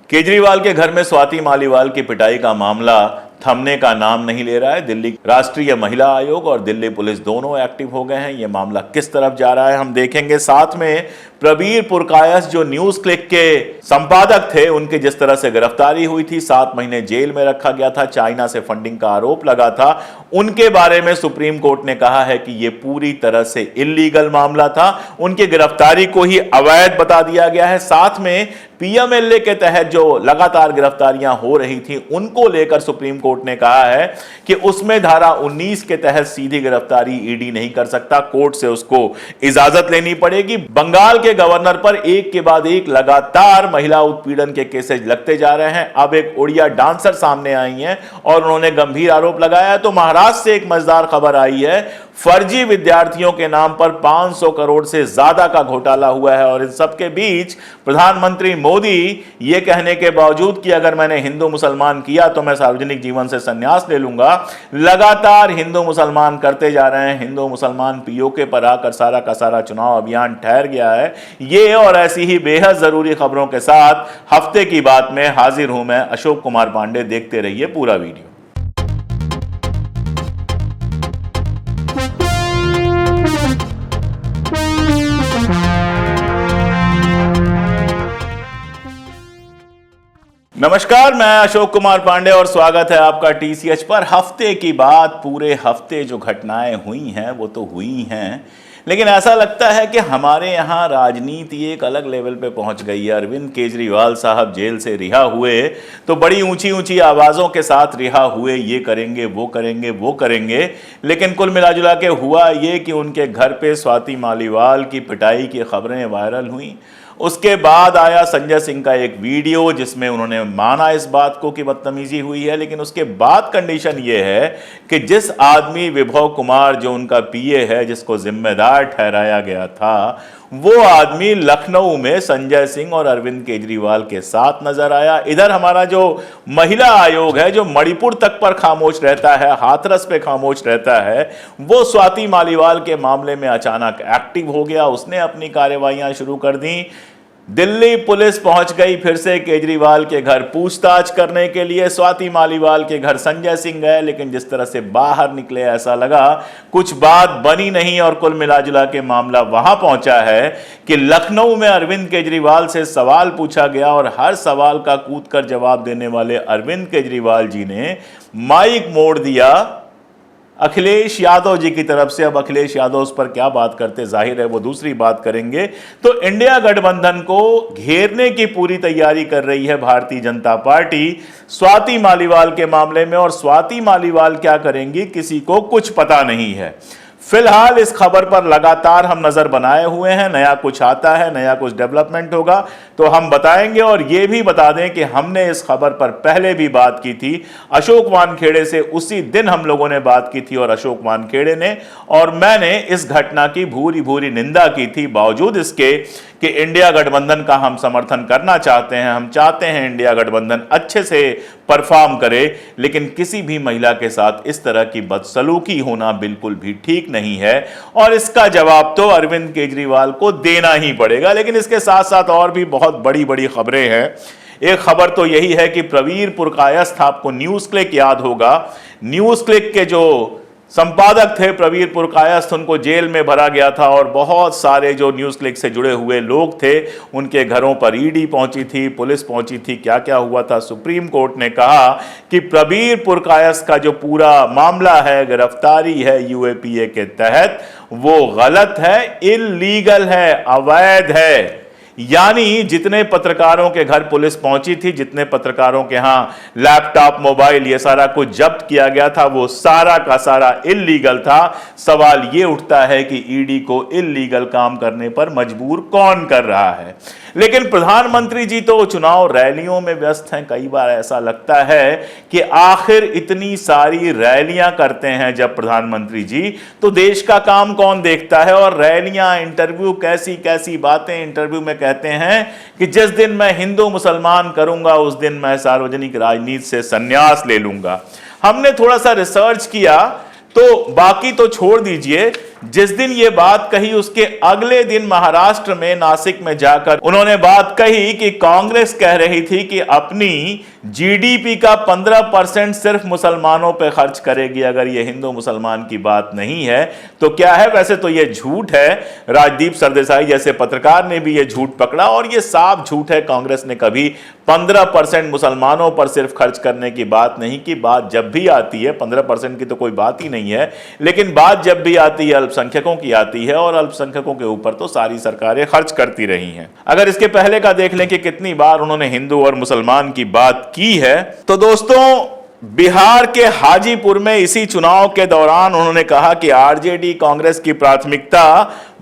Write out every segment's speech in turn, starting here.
केजरीवाल के घर में स्वाति मालीवाल की पिटाई का मामला थमने का नाम नहीं ले रहा है। दिल्ली राष्ट्रीय महिला आयोग और दिल्ली पुलिस दोनों एक्टिव हो गए हैं। यह मामला किस तरफ जा रहा है हम देखेंगे। साथ में प्रवीर पुरकायस्थ जो न्यूज क्लिक के संपादक थे, उनकी जिस तरह से गिरफ्तारी हुई थी, 7 महीने जेल में रखा गया था, चाइना से फंडिंग का आरोप लगा था, उनके बारे में सुप्रीम कोर्ट ने कहा है कि यह पूरी तरह से इल्लीगल मामला था। उनकी गिरफ्तारी को ही अवैध बता दिया गया है। साथ में पीएमएलए के तहत जो लगातार गिरफ्तारियां हो रही थी, उनको लेकर सुप्रीम कोर्ट ने कहा है कि उसमें धारा 19 के तहत सीधी गिरफ्तारी ईडी नहीं कर सकता, कोर्ट से उसको इजाजत लेनी पड़ेगी। बंगाल के गवर्नर पर एक के बाद एक लगातार महिला उत्पीड़न के केसेस लगते जा रहे हैं। अब एक ओडिया डांसर सामने आई हैं और उन्होंने गंभीर आरोप लगाया। तो महाराष्ट्र से एक मजेदार खबर आई है, फर्जी विद्यार्थियों के नाम पर 500 करोड़ से ज्यादा का घोटाला हुआ है। और इन सबके बीच प्रधानमंत्री मोदी ये कहने के बावजूद कि अगर मैंने हिंदू मुसलमान किया तो मैं सार्वजनिक जीवन से संन्यास ले लूंगा, लगातार हिंदू मुसलमान करते जा रहे हैं। हिंदू मुसलमान पीओके पर आकर सारा का सारा चुनाव अभियान ठहर गया है। ये और ऐसी ही बेहद जरूरी खबरों के साथ हफ्ते की बात में हाजिर हूं मैं, अशोक कुमार पांडे। देखते रहिए पूरा वीडियो। नमस्कार, मैं अशोक कुमार पांडे और स्वागत है आपका टीसीएच पर। हफ्ते की बात, पूरे हफ्ते जो घटनाएं हुई हैं वो तो हुई हैं, लेकिन ऐसा लगता है कि हमारे यहाँ राजनीति एक अलग लेवल पे पहुंच गई है। अरविंद केजरीवाल साहब जेल से रिहा हुए तो बड़ी ऊंची ऊंची आवाज़ों के साथ रिहा हुए, ये करेंगे वो करेंगे वो करेंगे, लेकिन कुल मिलाजुला के हुआ ये कि उनके घर पे स्वाति मालीवाल की पिटाई की खबरें वायरल हुई। उसके बाद आया संजय सिंह का एक वीडियो जिसमें उन्होंने माना इस बात को कि बदतमीजी हुई है, लेकिन उसके बाद कंडीशन ये है कि जिस आदमी विभव कुमार जो उनका पीए है, जिसको जिम्मेदार ठहराया गया था, वो आदमी लखनऊ में संजय सिंह और अरविंद केजरीवाल के साथ नजर आया। इधर हमारा जो महिला आयोग है, जो मणिपुर तक पर खामोश रहता है, हाथरस पे खामोश रहता है, वो स्वाति मालीवाल के मामले में अचानक एक्टिव हो गया। उसने अपनी कार्रवाइयां शुरू कर दी। दिल्ली पुलिस पहुंच गई फिर से केजरीवाल के घर पूछताछ करने के लिए। स्वाति मालीवाल के घर संजय सिंह गए, लेकिन जिस तरह से बाहर निकले ऐसा लगा कुछ बात बनी नहीं। और कुल मिलाजुला के मामला वहां पहुंचा है कि लखनऊ में अरविंद केजरीवाल से सवाल पूछा गया और हर सवाल का कूदकर जवाब देने वाले अरविंद केजरीवाल जी ने माइक मोड़ दिया अखिलेश यादव जी की तरफ से। अब अखिलेश यादव उस पर क्या बात करते, जाहिर है वो दूसरी बात करेंगे। तो इंडिया गठबंधन को घेरने की पूरी तैयारी कर रही है भारतीय जनता पार्टी स्वाति मालीवाल के मामले में। और स्वाति मालीवाल क्या करेंगी, किसी को कुछ पता नहीं है। फिलहाल इस खबर पर लगातार हम नजर बनाए हुए हैं। नया कुछ आता है, नया कुछ डेवलपमेंट होगा तो हम बताएंगे। और यह भी बता दें कि हमने इस खबर पर पहले भी बात की थी अशोक वानखेड़े से। उसी दिन हम लोगों ने बात की थी और अशोक वानखेड़े ने और मैंने इस घटना की भूरी भूरी निंदा की थी, बावजूद इसके कि इंडिया गठबंधन का हम समर्थन करना चाहते हैं। हम चाहते हैं इंडिया गठबंधन अच्छे से परफॉर्म करे, लेकिन किसी भी महिला के साथ इस तरह की बदसलूकी होना बिल्कुल भी ठीक नहीं है। और इसका जवाब तो अरविंद केजरीवाल को देना ही पड़ेगा। लेकिन इसके साथ साथ और भी बहुत बड़ी बड़ी खबरें हैं। एक खबर तो यही है कि प्रवीर पुरकायस्थ, आपको न्यूज क्लिक याद होगा, न्यूज क्लिक के जो संपादक थे प्रवीर पुरकायस्थ, उनको जेल में भरा गया था और बहुत सारे जो न्यूज क्लिक से जुड़े हुए लोग थे उनके घरों पर ईडी पहुंची थी, पुलिस पहुंची थी। क्या क्या हुआ था, सुप्रीम कोर्ट ने कहा कि प्रवीर पुरकायस्थ का जो पूरा मामला है, गिरफ्तारी है यूएपीए के तहत, वो गलत है, इल्लीगल है, अवैध है। यानी जितने पत्रकारों के घर पुलिस पहुंची थी, जितने पत्रकारों के यहां लैपटॉप, मोबाइल, ये सारा कुछ जब्त किया गया था, वो सारा का सारा इल्लीगल था। सवाल ये उठता है कि ईडी को इल्लीगल काम करने पर मजबूर कौन कर रहा है। लेकिन प्रधानमंत्री जी तो चुनाव रैलियों में व्यस्त हैं। कई बार ऐसा लगता है कि आखिर इतनी सारी रैलियां करते हैं जब प्रधानमंत्री जी, तो देश का काम कौन देखता है। और रैलियां, इंटरव्यू, कैसी कैसी बातें इंटरव्यू में कहते हैं कि जिस दिन मैं हिंदू मुसलमान करूंगा उस दिन मैं सार्वजनिक राजनीति से संन्यास ले लूंगा। हमने थोड़ा सा रिसर्च किया तो बाकी तो छोड़ दीजिए, जिस दिन ये बात कही उसके अगले दिन महाराष्ट्र में नासिक में जाकर उन्होंने बात कही कि कांग्रेस कह रही थी कि अपनी जीडीपी का 15% सिर्फ मुसलमानों पे खर्च करेगी। अगर ये हिंदू मुसलमान की बात नहीं है तो क्या है? वैसे तो ये झूठ है। राजदीप सरदेसाई जैसे पत्रकार ने भी ये झूठ पकड़ा और ये साफ झूठ है। कांग्रेस ने कभी 15% मुसलमानों पर सिर्फ खर्च करने की बात नहीं की। बात जब भी आती है, 15% की तो कोई बात ही नहीं है, लेकिन बात जब भी आती है अल्पसंख्यकों की आती है, और अल्पसंख्यकों के ऊपर तो सारी सरकारें खर्च करती रही हैं। अगर इसके पहले का देख लें कि कितनी बार उन्होंने हिंदू और मुसलमान की बात की है, तो दोस्तों बिहार के हाजीपुर में इसी चुनाव के दौरान उन्होंने कहा कि आरजेडी कांग्रेस की प्राथमिकता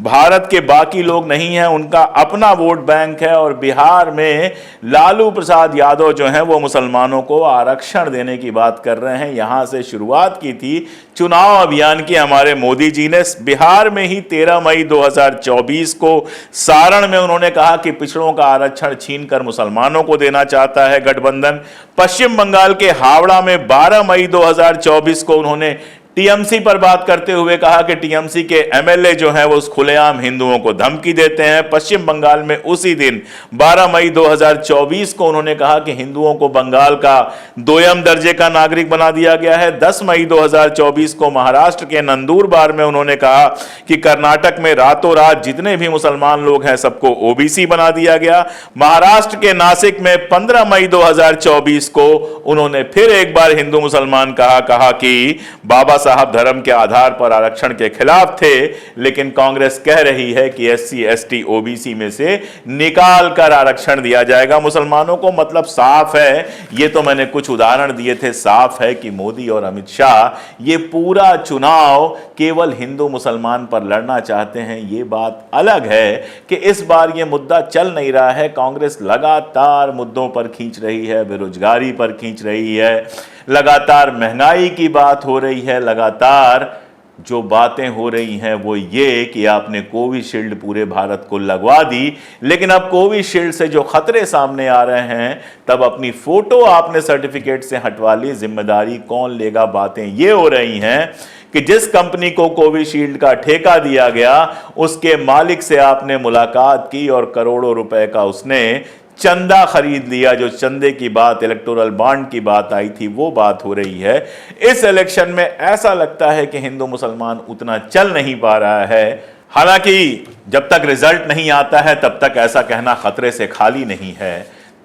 भारत के बाकी लोग नहीं है, उनका अपना वोट बैंक है, और बिहार में लालू प्रसाद यादव जो हैं वो मुसलमानों को आरक्षण देने की बात कर रहे हैं। यहां से शुरुआत की थी चुनाव अभियान की हमारे मोदी जी ने। बिहार में ही 13 मई 2024 को सारण में उन्होंने कहा कि पिछड़ों का आरक्षण छीनकर मुसलमानों को देना चाहता है गठबंधन। पश्चिम बंगाल के हावड़ा में 12 मई 2024 को उन्होंने टीएमसी पर बात करते हुए कहा कि टीएमसी के एमएलए जो हैं वो खुलेआम हिंदुओं को धमकी देते हैं। पश्चिम बंगाल में उसी दिन 12 मई 2024 को उन्होंने कहा कि हिंदुओं को बंगाल का दोयम दर्जे का नागरिक बना दिया गया है। 10 मई 2024 को महाराष्ट्र के नंदुरबार में उन्होंने कहा कि कर्नाटक में रातों रात जितने भी मुसलमान लोग हैं सबको ओबीसी बना दिया गया। महाराष्ट्र के नासिक में 15 मई 2024 को उन्होंने फिर एक बार हिंदू मुसलमान कहा कि बाबा साहब धर्म के आधार पर आरक्षण के खिलाफ थे, लेकिन कांग्रेस कह रही है कि एससी एसटी ओबीसी में से निकाल कर आरक्षण दिया जाएगा मुसलमानों को। मतलब साफ है, ये तो मैंने कुछ उदाहरण दिए थे, साफ है कि मोदी और अमित शाह ये पूरा चुनाव केवल हिंदू मुसलमान पर लड़ना चाहते हैं। ये बात अलग है कि इस बार ये मुद्दा चल नहीं रहा है। कांग्रेस लगातार मुद्दों पर खींच रही है, बेरोजगारी पर खींच रही है, लगातार महंगाई की बात हो रही है, लगातार जो बातें हो रही हैं वो ये कि आपने कोविशील्ड पूरे भारत को लगवा दी, लेकिन अब कोविशील्ड से जो खतरे सामने आ रहे हैं तब अपनी फोटो आपने सर्टिफिकेट से हटवा ली, जिम्मेदारी कौन लेगा? बातें ये हो रही हैं कि जिस कंपनी को कोविशील्ड का ठेका दिया गया उसके मालिक से आपने मुलाकात की और करोड़ों रुपए का उसने चंदा खरीद लिया। जो चंदे की बात, इलेक्टोरल बॉन्ड की बात आई थी, वो बात हो रही है। इस इलेक्शन में ऐसा लगता है कि हिंदू मुसलमान उतना चल नहीं पा रहा है। हालांकि जब तक रिजल्ट नहीं आता है तब तक ऐसा कहना खतरे से खाली नहीं है।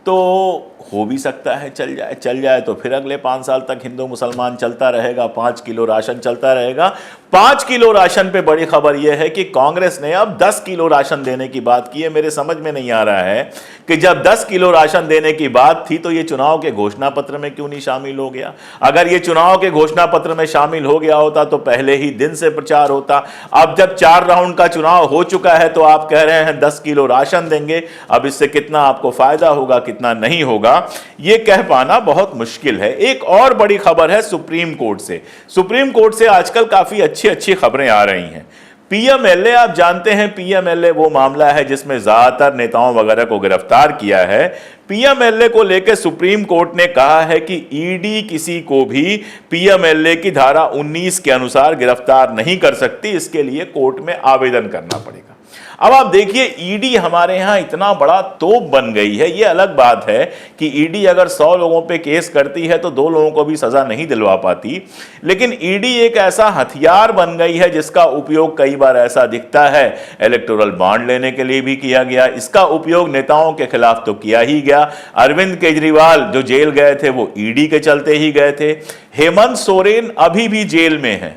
तो हो भी सकता है चल जाए तो फिर अगले 5 साल तक हिंदू मुसलमान चलता रहेगा, 5 किलो राशन चलता रहेगा। 5 किलो राशन पे बड़ी खबर यह है कि कांग्रेस ने अब 10 किलो राशन देने की बात की है। मेरे समझ में नहीं आ रहा है कि जब 10 किलो राशन देने की बात थी तो ये चुनाव के घोषणा पत्र में क्यों नहीं शामिल हो गया? अगर ये चुनाव के घोषणा पत्र में शामिल हो गया होता तो पहले ही दिन से प्रचार होता। अब जब 4 राउंड का चुनाव हो चुका है तो आप कह रहे हैं 10 किलो राशन देंगे। अब इससे कितना आपको फायदा होगा, कितना नहीं होगा, ये कह पाना बहुत मुश्किल है। एक और बड़ी खबर है सुप्रीम कोर्ट से। सुप्रीम कोर्ट से आजकल काफी अच्छी खबरें आ रही हैं। पीएमएलए, आप जानते हैं पीएमएलए वो मामला है जिसमें ज्यादातर नेताओं वगैरह को गिरफ्तार किया है। पीएमएलए को लेकर सुप्रीम कोर्ट ने कहा है कि ईडी किसी को भी पीएमएलए की धारा 19 के अनुसार गिरफ्तार नहीं कर सकती। इसके लिए कोर्ट में आवेदन करना पड़ेगा। अब आप देखिए, ईडी हमारे यहां इतना बड़ा तोप बन गई है। ये अलग बात है कि ईडी अगर 100 लोगों पे केस करती है तो 2 लोगों को भी सजा नहीं दिलवा पाती, लेकिन ईडी एक ऐसा हथियार बन गई है जिसका उपयोग कई बार ऐसा दिखता है इलेक्टोरल बॉन्ड लेने के लिए भी किया गया। इसका उपयोग नेताओं के खिलाफ तो किया ही गया। अरविंद केजरीवाल जो जेल गए थे वो ईडी के चलते ही गए थे। हेमंत सोरेन अभी भी जेल में है।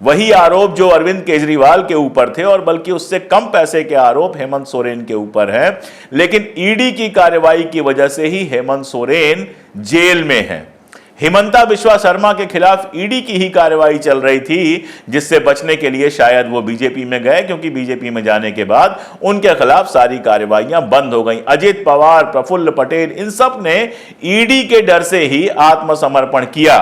वही आरोप जो अरविंद केजरीवाल के ऊपर थे और बल्कि उससे कम पैसे के आरोप हेमंत सोरेन के ऊपर हैं, लेकिन ईडी की कार्रवाई की वजह से ही हेमंत सोरेन जेल में हैं। हिमंता बिश्वा शर्मा के खिलाफ ईडी की ही कार्रवाई चल रही थी, जिससे बचने के लिए शायद वो बीजेपी में गए, क्योंकि बीजेपी में जाने के बाद उनके खिलाफ सारी कार्रवाइयां बंद हो गई। अजित पवार, प्रफुल्ल पटेल, इन सब ने ईडी के डर से ही आत्मसमर्पण किया।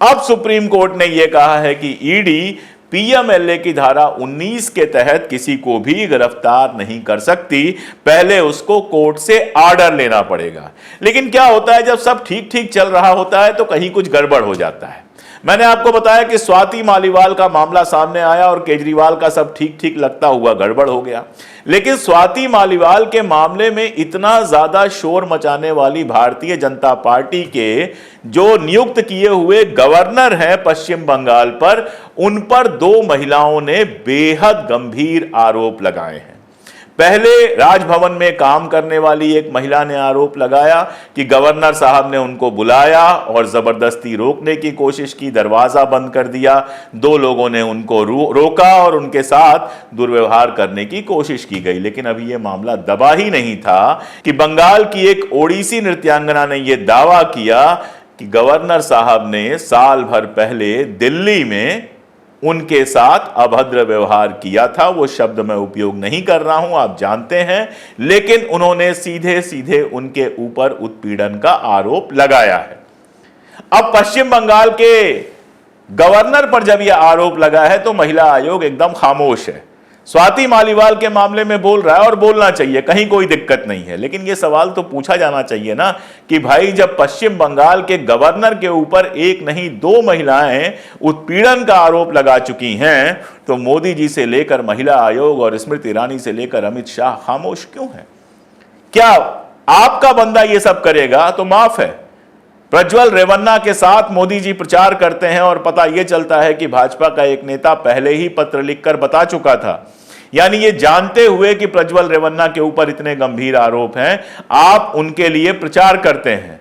अब सुप्रीम कोर्ट ने यह कहा है कि ईडी पीएमएलए की धारा 19 के तहत किसी को भी गिरफ्तार नहीं कर सकती, पहले उसको कोर्ट से ऑर्डर लेना पड़ेगा। लेकिन क्या होता है, जब सब ठीक ठीक चल रहा होता है तो कहीं कुछ गड़बड़ हो जाता है। मैंने आपको बताया कि स्वाति मालीवाल का मामला सामने आया और केजरीवाल का सब ठीक ठीक लगता हुआ गड़बड़ हो गया। लेकिन स्वाति मालीवाल के मामले में इतना ज्यादा शोर मचाने वाली भारतीय जनता पार्टी के जो नियुक्त किए हुए गवर्नर हैं पश्चिम बंगाल पर, उन पर दो महिलाओं ने बेहद गंभीर आरोप लगाए हैं। पहले राजभवन में काम करने वाली एक महिला ने आरोप लगाया कि गवर्नर साहब ने उनको बुलाया और जबरदस्ती रोकने की कोशिश की, दरवाजा बंद कर दिया। दो लोगों ने उनको रोका और उनके साथ दुर्व्यवहार करने की कोशिश की गई। लेकिन अभी यह मामला दबा ही नहीं था कि बंगाल की एक ओडिसी नृत्यांगना ने यह दावा किया कि गवर्नर साहब ने साल भर पहले दिल्ली में उनके साथ अभद्र व्यवहार किया था। वो शब्द मैं उपयोग नहीं कर रहा हूं, आप जानते हैं, लेकिन उन्होंने सीधे सीधे उनके ऊपर उत्पीड़न का आरोप लगाया है। अब पश्चिम बंगाल के गवर्नर पर जब यह आरोप लगा है तो महिला आयोग एकदम खामोश है। स्वाति मालीवाल के मामले में बोल रहा है और बोलना चाहिए, कहीं कोई दिक्कत नहीं है। लेकिन यह सवाल तो पूछा जाना चाहिए ना कि भाई जब पश्चिम बंगाल के गवर्नर के ऊपर एक नहीं दो महिलाएं उत्पीड़न का आरोप लगा चुकी हैं, तो मोदी जी से लेकर महिला आयोग और स्मृति ईरानी से लेकर अमित शाह खामोश क्यों हैं? क्या आपका बंदा यह सब करेगा तो माफ है। प्रज्वल रेवन्ना के साथ मोदी जी प्रचार करते हैं और पता यह चलता है कि भाजपा का एक नेता पहले ही पत्र लिखकर बता चुका था, यानी ये जानते हुए कि प्रज्वल रेवन्ना के ऊपर इतने गंभीर आरोप हैं, आप उनके लिए प्रचार करते हैं।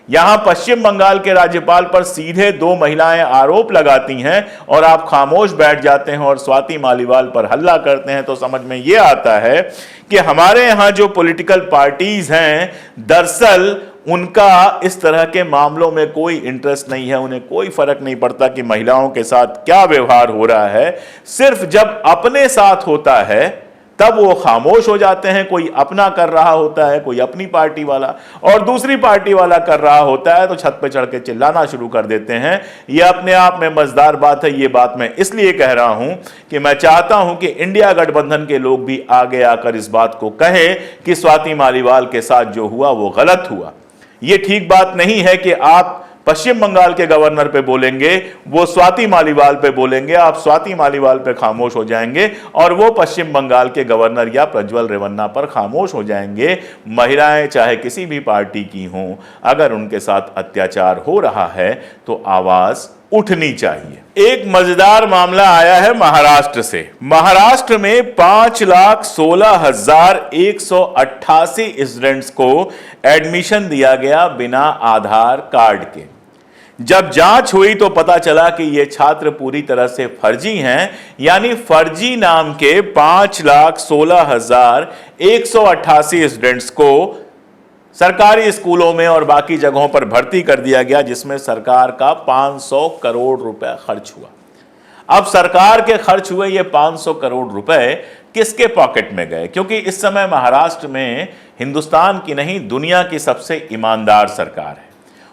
यहां पश्चिम बंगाल के राज्यपाल पर सीधे दो महिलाएं आरोप लगाती हैं और आप खामोश बैठ जाते हैं और स्वाति मालीवाल पर हल्ला करते हैं। तो समझ में यह आता है कि हमारे यहां जो पॉलिटिकल पार्टीज हैं, दरअसल उनका इस तरह के मामलों में कोई इंटरेस्ट नहीं है। उन्हें कोई फर्क नहीं पड़ता कि महिलाओं के साथ क्या व्यवहार हो रहा है। सिर्फ जब अपने साथ होता है तब वो खामोश हो जाते हैं। कोई अपना कर रहा होता है, कोई अपनी पार्टी वाला, और दूसरी पार्टी वाला कर रहा होता है तो छत पे चढ़ के चिल्लाना शुरू कर देते हैं। ये अपने आप में मजेदार बात है। ये बात मैं इसलिए कह रहा हूं कि मैं चाहता हूं कि इंडिया गठबंधन के लोग भी आगे आकर इस बात को कहें कि स्वाति मालीवाल के साथ जो हुआ वो गलत हुआ। ये ठीक बात नहीं है कि आप पश्चिम बंगाल के गवर्नर पे बोलेंगे, वो स्वाति मालीवाल पे बोलेंगे, आप स्वाति मालीवाल पे खामोश हो जाएंगे और वो पश्चिम बंगाल के गवर्नर या प्रज्वल रेवन्ना पर खामोश हो जाएंगे। महिलाएं चाहे किसी भी पार्टी की हों, अगर उनके साथ अत्याचार हो रहा है तो आवाज उठनी चाहिए। एक मजेदार मामला आया है महाराष्ट्र से। महाराष्ट्र में 5,16,188 स्टूडेंट्स को एडमिशन दिया गया बिना आधार कार्ड के। जब जांच हुई तो पता चला कि ये छात्र पूरी तरह से फर्जी हैं, यानी फर्जी नाम के 5,16,188 स्टूडेंट्स को सरकारी स्कूलों में और बाकी जगहों पर भर्ती कर दिया गया, जिसमें सरकार का 500 करोड़ रुपए खर्च हुआ। अब सरकार के खर्च हुए ये 500 करोड़ रुपए किसके पॉकेट में गए? क्योंकि इस समय महाराष्ट्र में हिंदुस्तान की नहीं दुनिया की सबसे ईमानदार सरकार है।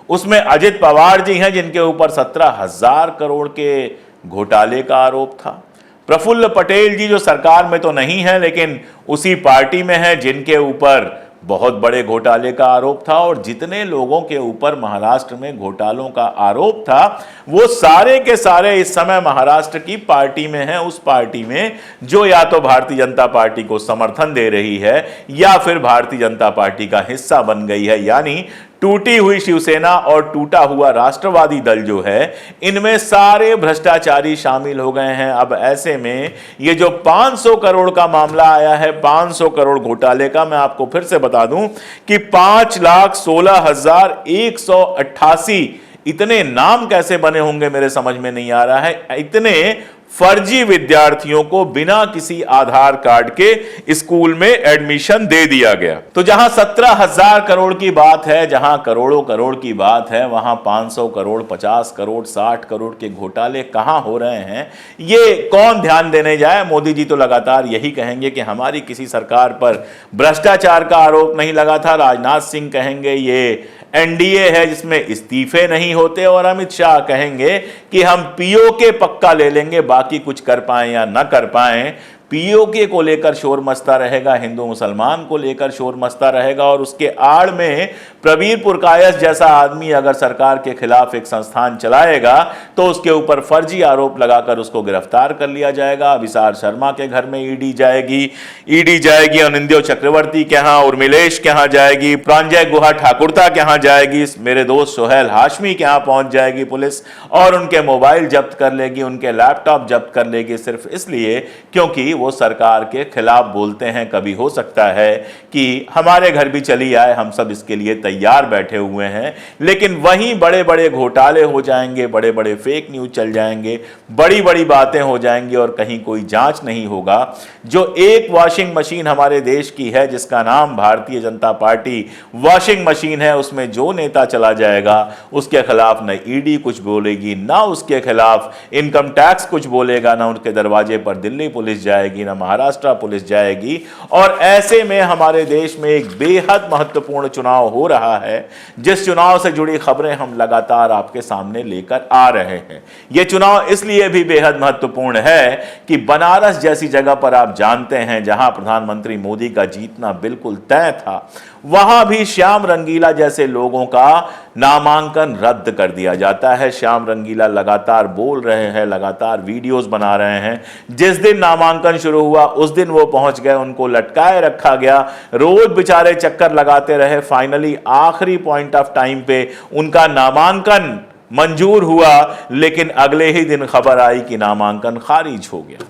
उसमें अजित पवार जी हैं जिनके ऊपर 17,000 करोड़ के घोटाले का आरोप था। प्रफुल्ल पटेल जी जो सरकार में तो नहीं है लेकिन उसी पार्टी में है, जिनके ऊपर बहुत बड़े घोटाले का आरोप था। और जितने लोगों के ऊपर महाराष्ट्र में घोटालों का आरोप था वो सारे के सारे इस समय महाराष्ट्र की पार्टी में हैं, उस पार्टी में जो या तो भारतीय जनता पार्टी को समर्थन दे रही है या फिर भारतीय जनता पार्टी का हिस्सा बन गई है। यानी टूटी हुई शिवसेना और टूटा हुआ राष्ट्रवादी दल जो है, इनमें सारे भ्रष्टाचारी शामिल हो गए हैं। अब ऐसे में ये जो 500 करोड़ का मामला आया है, 500 करोड़ घोटाले का, मैं आपको फिर से बता दूं कि 5,16,188 इतने नाम कैसे बने होंगे मेरे समझ में नहीं आ रहा है। इतने फर्जी विद्यार्थियों को बिना किसी आधार कार्ड के स्कूल में एडमिशन दे दिया गया। तो जहां 17,000 करोड़ की बात है, जहां करोड़ों करोड़ की बात है, वहां 500 करोड़, 50 करोड़, 60 करोड़ के घोटाले कहां हो रहे हैं, ये कौन ध्यान देने जाए। मोदी जी तो लगातार यही कहेंगे कि हमारी किसी सरकार पर भ्रष्टाचार का आरोप नहीं लगा था। राजनाथ सिंह कहेंगे ये एनडीए है जिसमें इस्तीफे नहीं होते, और अमित शाह कहेंगे कि हम पीओके पक्का ले लेंगे, बाकी कुछ कर पाएं या ना कर पाएं पीओके को लेकर शोर मचता रहेगा, हिंदू मुसलमान को लेकर शोर मचता रहेगा, और उसके आड़ में प्रवीर पुरकायस्थ जैसा आदमी अगर सरकार के खिलाफ एक संस्थान चलाएगा तो उसके ऊपर फर्जी आरोप लगाकर उसको गिरफ्तार कर लिया जाएगा। अभिसार शर्मा के घर में ईडी जाएगी, अनिंद्यो चक्रवर्ती के यहाँ, उर्मिलेश के यहाँ जाएगी, प्रांजय गुहा ठाकुरता के यहाँ जाएगी, मेरे दोस्त सोहेल हाशमी के यहाँ पहुंच जाएगी पुलिस और उनके मोबाइल जब्त कर लेगी, उनके लैपटॉप जब्त कर लेगी, सिर्फ इसलिए क्योंकि वो सरकार के खिलाफ बोलते हैं। कभी हो सकता है कि हमारे घर भी चली आए, हम सब इसके लिए तैयार बैठे हुए हैं, लेकिन वहीं बड़े बड़े घोटाले हो जाएंगे, बड़े बड़े फेक न्यूज चल जाएंगे, बड़ी बड़ी बातें हो जाएंगी और कहीं कोई जांच नहीं होगा। जो एक वॉशिंग मशीन हमारे देश की है जिसका नाम Bharatiya Janata party washing machine है, उसमें जो नेता चला जाएगा उसके खिलाफ न ईडी कुछ बोलेगी, ना उसके खिलाफ इनकम टैक्स कुछ बोलेगा, ना उनके दरवाजे पर दिल्ली पुलिस जाएगी, ना महाराष्ट्र पुलिस जाएगी। और ऐसे में हमारे देश में एक बेहद महत्वपूर्ण चुनाव हो रहा है, जिस चुनाव से जुड़ी खबरें हम लगातार आपके सामने लेकर आ रहे हैं। यह चुनाव इसलिए भी बेहद महत्वपूर्ण है कि बनारस जैसी जगह पर आप जानते हैं जहां प्रधानमंत्री मोदी का जीतना बिल्कुल तय था, वहां भी श्याम रंगीला जैसे लोगों का नामांकन रद्द कर दिया जाता है। श्याम रंगीला लगातार बोल रहे हैं, लगातार वीडियोस बना रहे हैं। जिस दिन नामांकन शुरू हुआ उस दिन वो पहुंच गए, उनको लटकाए रखा गया, रोज बेचारे चक्कर लगाते रहे। फाइनली आखिरी पॉइंट ऑफ टाइम पे उनका नामांकन मंजूर हुआ, लेकिन अगले ही दिन खबर आई कि नामांकन खारिज हो गया।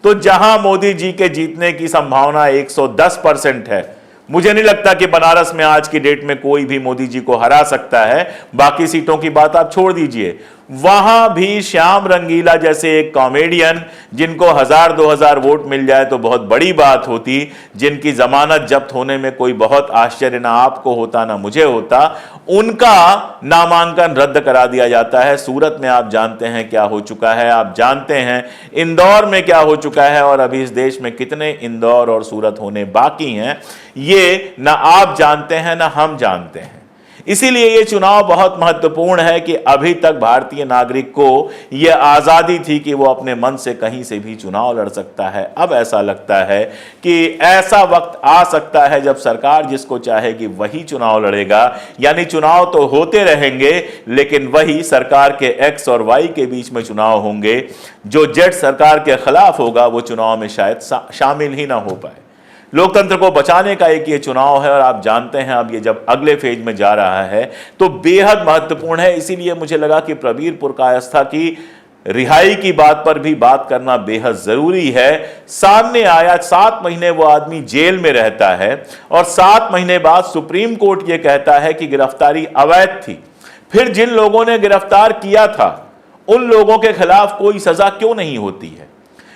तो जहां मोदी जी के जीतने की संभावना 110% है, मुझे नहीं लगता कि बनारस में आज की डेट में कोई भी मोदी जी को हरा सकता है। बाकी सीटों की बात आप छोड़ दीजिए, वहां भी श्याम रंगीला जैसे एक कॉमेडियन जिनको 1000-2000 वोट मिल जाए तो बहुत बड़ी बात होती, जिनकी जमानत जब्त होने में कोई बहुत आश्चर्य ना आपको होता ना मुझे होता, उनका नामांकन रद्द करा दिया जाता है। सूरत में आप जानते हैं क्या हो चुका है, आप जानते हैं इंदौर में क्या हो चुका है, और अभी इस देश में कितने इंदौर और सूरत होने बाकी हैं, ये ना आप जानते हैं ना हम जानते हैं। इसीलिए यह चुनाव बहुत महत्वपूर्ण है कि अभी तक भारतीय नागरिक को यह आजादी थी कि वो अपने मन से कहीं से भी चुनाव लड़ सकता है। अब ऐसा लगता है कि ऐसा वक्त आ सकता है जब सरकार जिसको चाहेगी वही चुनाव लड़ेगा, यानी चुनाव तो होते रहेंगे लेकिन वही सरकार के एक्स और वाई के बीच में चुनाव होंगे। जो जेड सरकार के खिलाफ होगा वो चुनाव में शायद शामिल ही ना हो पाए। लोकतंत्र को बचाने का एक ये चुनाव है और आप जानते हैं अब ये जब अगले फेज में जा रहा है तो बेहद महत्वपूर्ण है। इसीलिए मुझे लगा कि प्रवीर पुरकायस्थ की रिहाई की बात पर भी बात करना बेहद जरूरी है। सामने आया 7 महीने वो आदमी जेल में रहता है और 7 महीने बाद सुप्रीम कोर्ट ये कहता है कि गिरफ्तारी अवैध थी। फिर जिन लोगों ने गिरफ्तार किया था उन लोगों के खिलाफ कोई सजा क्यों नहीं होती है?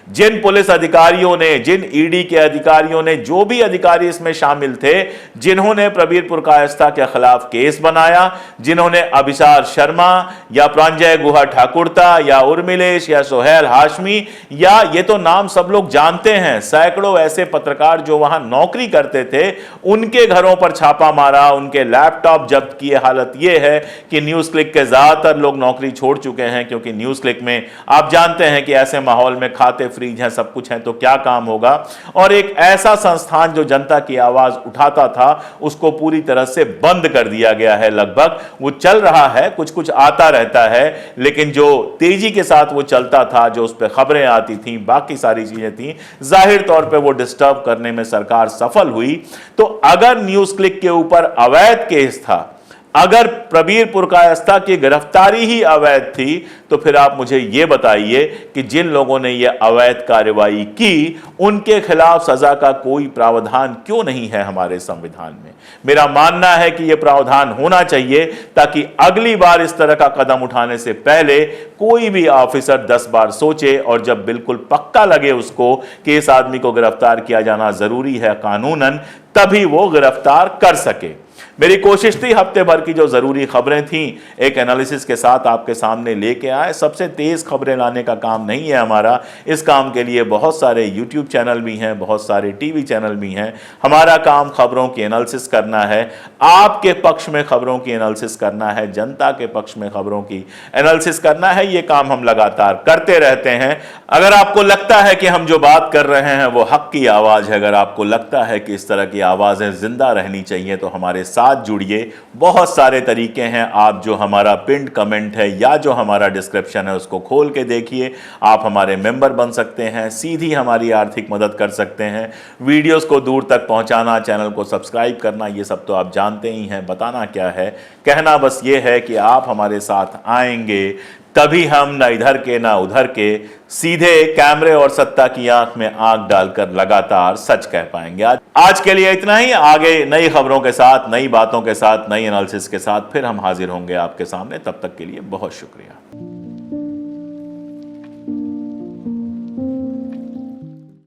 जिन पुलिस अधिकारियों ने, जिन ईडी के अधिकारियों ने, जो भी अधिकारी इसमें शामिल थे, जिन्होंने प्रवीर पुरकायस्थ के खिलाफ केस बनाया, जिन्होंने अभिसार शर्मा या प्रांजय गुहा ठाकुरता या उर्मिलेश या सोहेल हाशमी, या ये तो नाम सब लोग जानते हैं, सैकड़ों ऐसे पत्रकार जो वहां नौकरी करते थे, उनके घरों पर छापा मारा, उनके लैपटॉप जब्त किए। हालत यह है कि न्यूज क्लिक के ज्यादातर लोग नौकरी छोड़ चुके हैं, क्योंकि न्यूज क्लिक में आप जानते हैं कि ऐसे माहौल में खाते फ्रीज है, सब कुछ है, तो क्या काम होगा। और एक ऐसा संस्थान जो जनता की आवाज उठाता था उसको पूरी तरह से बंद कर दिया गया है। लगभग वो चल रहा है, कुछ कुछ आता रहता है, लेकिन जो तेजी के साथ वो चलता था, जो उस पर खबरें आती थी, बाकी सारी चीजें थी, जाहिर तौर पे वो डिस्टर्ब करने में सरकार सफल हुई। तो अगर न्यूज क्लिक के ऊपर अवैध केस था, अगर प्रवीर पुरकायस्थ की गिरफ्तारी ही अवैध थी, तो फिर आप मुझे यह बताइए कि जिन लोगों ने यह अवैध कार्रवाई की उनके खिलाफ सजा का कोई प्रावधान क्यों नहीं है हमारे संविधान में। मेरा मानना है कि यह प्रावधान होना चाहिए ताकि अगली बार इस तरह का कदम उठाने से पहले कोई भी ऑफिसर 10 बार सोचे और जब बिल्कुल पक्का लगे उसको कि इस आदमी को गिरफ्तार किया जाना जरूरी है कानूनन, तभी वो गिरफ्तार कर सके। मेरी कोशिश थी हफ्ते भर की जो ज़रूरी खबरें थीं एक एनालिसिस के साथ आपके सामने लेके आए। सबसे तेज़ खबरें लाने का काम नहीं है हमारा, इस काम के लिए बहुत सारे यूट्यूब चैनल भी हैं, बहुत सारे टीवी चैनल भी हैं। हमारा काम खबरों की एनालिसिस करना है, आपके पक्ष में खबरों की एनालिसिस करना है, जनता के पक्ष में खबरों की एनालिसिस करना है। ये काम हम लगातार करते रहते हैं। अगर आपको लगता है कि हम जो बात कर रहे हैं वो हक की आवाज़ है, अगर आपको लगता है कि इस तरह की आवाज़ें जिंदा रहनी चाहिए, तो हमारे साथ जुड़िए। बहुत सारे तरीके हैं, आप जो हमारा पिंड कमेंट है या जो हमारा डिस्क्रिप्शन है उसको खोल के देखिए। आप हमारे मेंबर बन सकते हैं, सीधी हमारी आर्थिक मदद कर सकते हैं, वीडियोस को दूर तक पहुंचाना, चैनल को सब्सक्राइब करना, ये सब तो आप जानते ही हैं। बताना क्या है, कहना बस ये है कि आप हमारे साथ आएंगे तभी हम ना इधर के ना उधर के सीधे कैमरे और सत्ता की आंख में आंख डालकर लगातार सच कह पाएंगे। आज के लिए इतना ही। आगे नई खबरों के साथ, नई बातों के साथ, नई एनालिसिस के साथ फिर हम हाजिर होंगे आपके सामने। तब तक के लिए बहुत शुक्रिया।